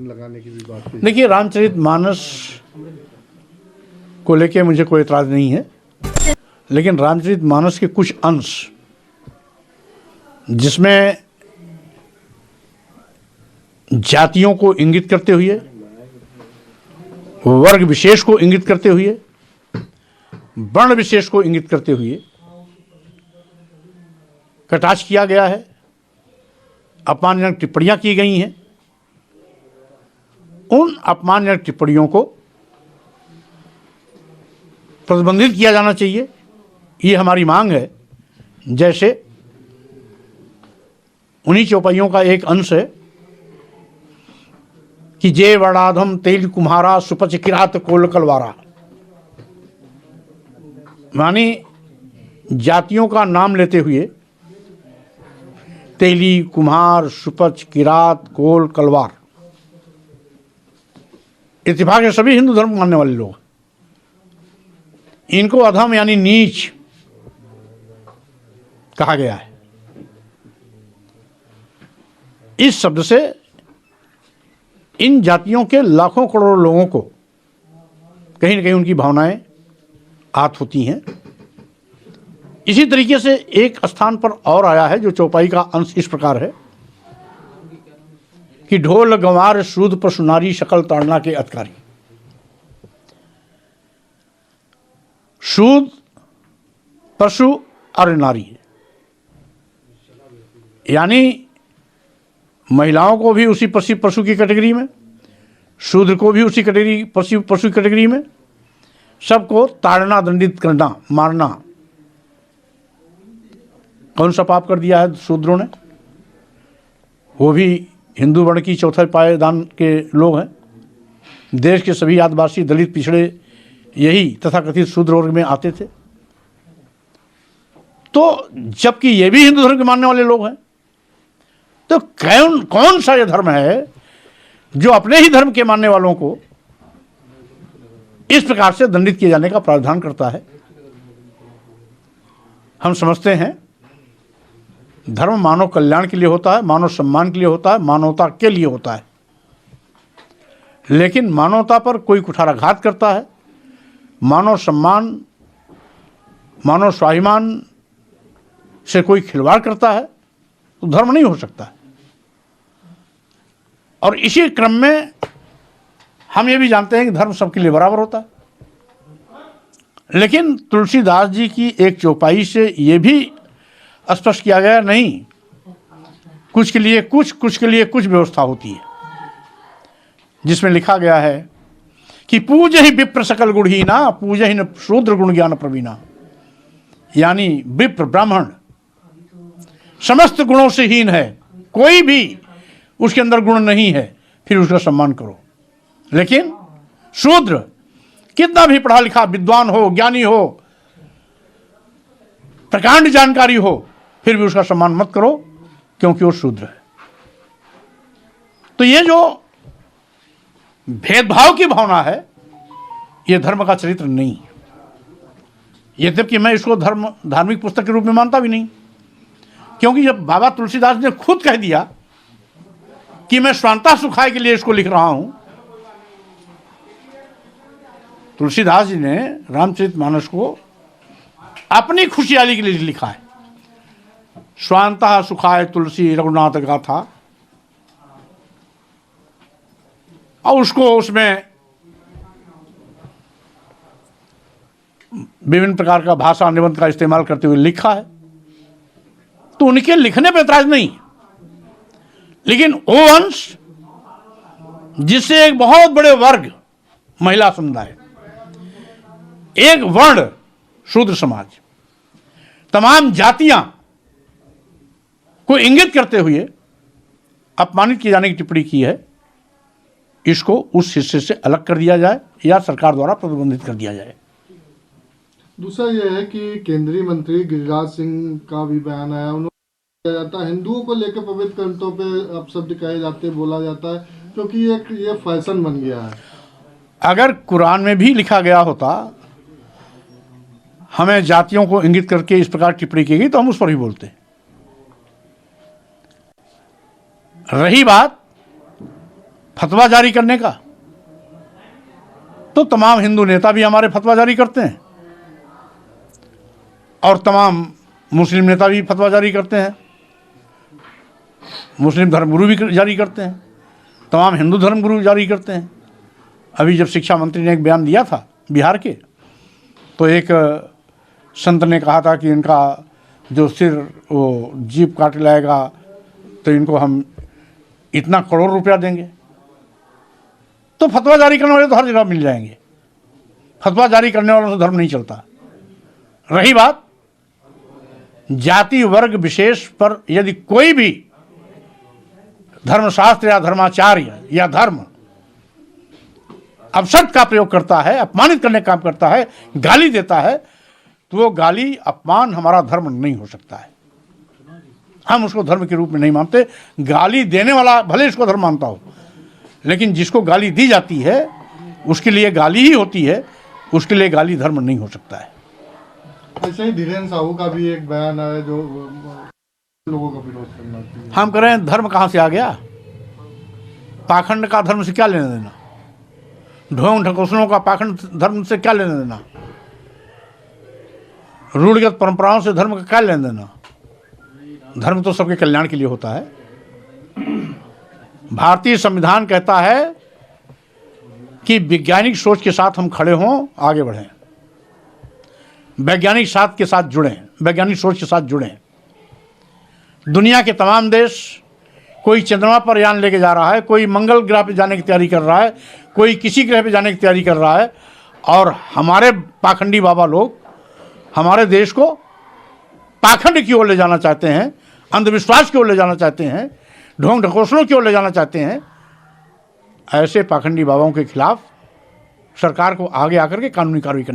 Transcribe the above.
लगाने की भी बात की। देखिए, रामचरितमानस को लेके मुझे कोई एतराज़ नहीं है, लेकिन रामचरितमानस के कुछ अंश जिसमें जातियों को इंगित करते हुए, वर्ग विशेष को इंगित करते हुए, वर्ण विशेष को इंगित करते हुए कटाक्ष किया गया है, अपमानजनक टिप्पणियां की गई हैं। उन अपमानजनक टिप्पणियों को प्रतिबंधित किया जाना चाहिए, ये हमारी मांग है। जैसे उन्हीं चौपाइयों का एक अंश है कि जे वड़ाधम तेल कुम्हारा सुपच किरात कोल कलवारा, मानी जातियों का नाम लेते हुए तेली, कुम्हार, सुपच, किरात, कोल, कलवार, इत्तेफाक है सभी हिंदू धर्म मानने वाले लोग, इनको अधम यानी नीच कहा गया है। इस शब्द से इन जातियों के लाखों करोड़ों लोगों को कहीं न कहीं उनकी भावनाएं आहत होती हैं। इसी तरीके से एक स्थान पर और आया है जो चौपाई का अंश इस प्रकार है कि ढोल गंवार सूद पशु नारी शकल ताड़ना के अधिकारी। सूद पशु और नारी, यानी महिलाओं को भी उसी पशु की कैटेगरी में, शूद्र को भी उसी कैटेगरी पशु की कैटेगरी में, सबको ताड़ना, दंडित करना, मारना। कौन सा पाप कर दिया है शूद्रों ने? वो भी हिंदू वर्ण की चौथे पायदान के लोग हैं। देश के सभी आदिवासी, दलित, पिछड़े यही तथाकथित शूद्र वर्ग में आते थे। तो जबकि ये भी हिंदू धर्म के मानने वाले लोग हैं, तो कौन सा ये धर्म है जो अपने ही धर्म के मानने वालों को इस प्रकार से दंडित किए जाने का प्रावधान करता है? हम समझते हैं धर्म मानव कल्याण के लिए होता है, मानव सम्मान के लिए होता है, मानवता के लिए होता है। लेकिन मानवता पर कोई कुठाराघात करता है, मानव सम्मान, मानव स्वाभिमान से कोई खिलवाड़ करता है, तो धर्म नहीं हो सकता है। और इसी क्रम में हम ये भी जानते हैं कि धर्म सबके लिए बराबर होता है। लेकिन तुलसीदास जी की एक चौपाई से ये भी स्पष्ट किया गया, नहीं, कुछ के लिए कुछ के लिए कुछ व्यवस्था होती है, जिसमें लिखा गया है कि पूज ही विप्र सकल गुणहीना, पूज ही न शूद्र गुण ज्ञान प्रवीणा। यानी विप्र ब्राह्मण समस्त गुणों से हीन है, कोई भी उसके अंदर गुण नहीं है, फिर उसका सम्मान करो। लेकिन शूद्र कितना भी पढ़ा लिखा विद्वान हो, ज्ञानी हो, प्रकांड जानकारी हो, फिर भी उसका सम्मान मत करो, क्योंकि वो शूद्र है। तो ये जो भेदभाव की भावना है, ये धर्म का चरित्र नहीं है। यद्यपि मैं इसको धार्मिक पुस्तक के रूप में मानता भी नहीं, क्योंकि जब बाबा तुलसीदास ने खुद कह दिया कि मैं स्वांता सुखाय के लिए इसको लिख रहा हूं, तुलसीदास जी ने रामचरितमानस को अपनी खुशहाली के लिए लिखा है। स्वांता सुखाय तुलसी रघुनाथ गाथा, और उसको उसमें विभिन्न प्रकार का भाषा निबंध का इस्तेमाल करते हुए लिखा है। तो उनके लिखने पर ऐतराज नहीं, लेकिन वो अंश जिससे एक बहुत बड़े वर्ग, महिला समुदाय, एक वर्ण शूद्र समाज, तमाम जातियां को इंगित करते हुए अपमानित किए जाने की टिप्पणी की है, इसको उस हिस्से से अलग कर दिया जाए या सरकार द्वारा प्रतिबंधित कर दिया जाए। दूसरा यह है कि केंद्रीय मंत्री गिरिराज सिंह का भी बयान आया, उन्होंने जाता है हिंदुओं को लेकर पवित्र ग्रंथों पे अपशब्द कहे जाते, बोला जाता है, क्योंकि ये फैशन बन गया है। अगर कुरान में भी लिखा गया होता हमें जातियों को इंगित करके इस प्रकार टिप्पणी की गई, तो हम उस पर ही बोलते। रही बात फतवा जारी करने का, तो तमाम हिंदू नेता भी हमारे फतवा जारी करते हैं और तमाम मुस्लिम नेता भी फतवा जारी करते हैं, मुस्लिम धर्मगुरु भी जारी करते हैं, तमाम हिंदू धर्मगुरु जारी करते हैं। अभी जब शिक्षा मंत्री ने एक बयान दिया था बिहार के, तो एक संत ने कहा था कि इनका जो सिर वो जीप काट लाएगा तो इनको हम इतना करोड़ रुपया देंगे। तो फतवा जारी करने वाले तो हर जगह मिल जाएंगे, फतवा जारी करने वालों से धर्म नहीं चलता। रही बात जाति वर्ग विशेष पर, यदि कोई भी धर्मशास्त्र या धर्माचार्य या धर्म अपशब्द का प्रयोग करता है, अपमानित करने का काम करता है, गाली देता है, तो वो गाली अपमान हमारा धर्म नहीं हो सकता है। हम उसको धर्म के रूप में नहीं मानते। गाली देने वाला भले इसको धर्म मानता हो, लेकिन जिसको गाली दी जाती है उसके लिए गाली ही होती है, उसके लिए गाली धर्म नहीं हो सकता है। ऐसे ही धीरेन्द्र साहू का भी एक बयान है जो लोगों का विरोध करना चाहिए। हम कह रहे हैं धर्म कहाँ से आ गया? पाखंड का धर्म से क्या लेना देना? ढोंग ढकोसलों का पाखंड धर्म से क्या लेना देना? रूढ़िगत परंपराओं से धर्म का क्या लेना देना? धर्म तो सबके कल्याण के लिए होता है। भारतीय संविधान कहता है कि वैज्ञानिक सोच के साथ हम खड़े हों, आगे बढ़ें, वैज्ञानिक साथ के साथ जुड़ें, वैज्ञानिक सोच के साथ जुड़ें। दुनिया के तमाम देश, कोई चंद्रमा पर यान लेके जा रहा है, कोई मंगल ग्रह पे जाने की तैयारी कर रहा है, कोई किसी ग्रह पे जाने की तैयारी कर रहा है, और हमारे पाखंडी बाबा लोग हमारे देश को पाखंड की ओर ले जाना चाहते हैं, अंधविश्वास की ओर ले जाना चाहते हैं, ढोंग ढकोसलों की ओर ले जाना चाहते हैं। ऐसे पाखंडी बाबाओं के खिलाफ सरकार को आगे आकर के कानूनी कार्रवाई करनी